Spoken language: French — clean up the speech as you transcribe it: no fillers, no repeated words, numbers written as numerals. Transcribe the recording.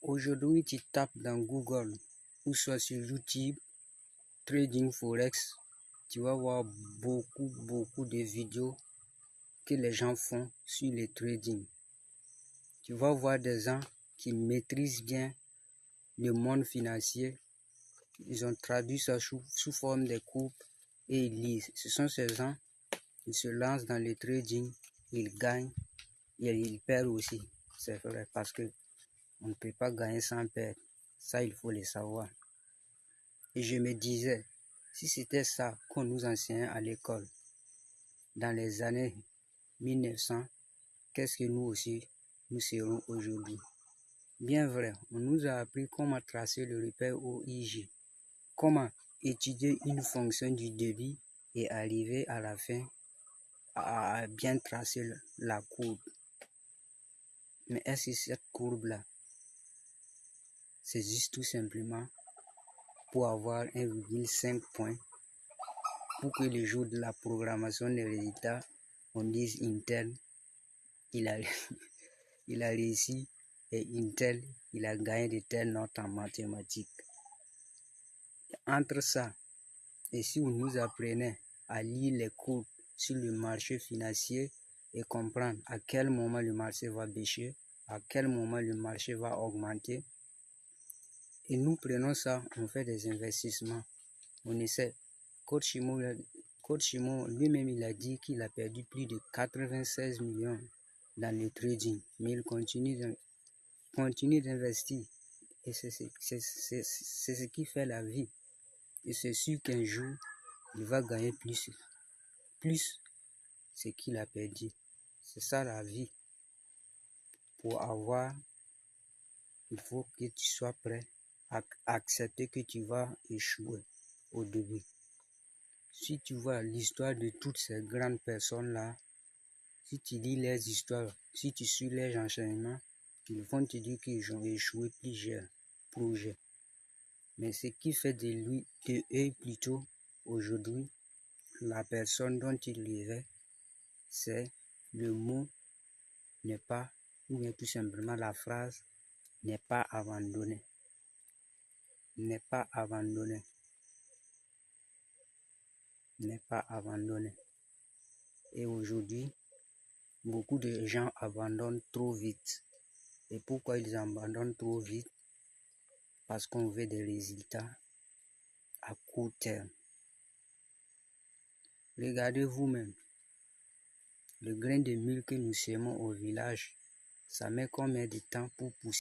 Aujourd'hui, tu tapes dans Google ou soit sur YouTube, Trading Forex, tu vas voir beaucoup de vidéos que les gens font sur le trading. Tu vas voir des gens qui maîtrisent bien le monde financier. Ils ont traduit ça sous forme de cours et ils lisent. Ce sont ces gens qui se lancent dans le trading, ils gagnent et ils perdent aussi. C'est vrai parce que on ne peut pas gagner sans perdre. Ça, il faut le savoir. Et je me disais, si c'était ça qu'on nous enseignait à l'école dans les années 1900, qu'est-ce que nous aussi, nous serons aujourd'hui? Bien vrai, on nous a appris comment tracer le repère OIJ, comment étudier une fonction du débit et arriver à la fin à bien tracer la courbe. Mais est-ce que cette courbe-là, c'est juste tout simplement pour avoir 1,5 point pour que le jour de la programmation des résultats, on dise Intel, il a réussi et Intel, il a gagné de telles notes en mathématiques. Entre ça, et si on nous apprenait à lire les courbes sur le marché financier et comprendre à quel moment le marché va baisser, à quel moment le marché va augmenter, et nous prenons ça, on fait des investissements, on essaie. Coach Shimo lui-même, il a dit qu'il a perdu plus de 96 millions dans le trading, mais il continue d'investir. Et c'est ce qui fait la vie. Et c'est sûr qu'un jour, il va gagner plus ce qu'il a perdu. C'est ça la vie. Pour avoir, il faut que tu sois prêt à accepter que tu vas échouer au début. Si tu vois l'histoire de toutes ces grandes personnes-là, si tu lis les histoires, si tu suis les enseignements, ils vont te dire qu'ils ont échoué plusieurs projets. Mais ce qui fait de eux plutôt aujourd'hui, la personne dont il vivait, c'est le mot n'est pas, ou bien tout simplement la phrase n'est pas abandonné. N'est pas abandonné. N'est pas abandonné. Et aujourd'hui, beaucoup de gens abandonnent trop vite. Et pourquoi ils abandonnent trop vite? Parce qu'on veut des résultats à court terme. Regardez vous-même, le grain de mil que nous semons au village, ça met combien de temps pour pousser?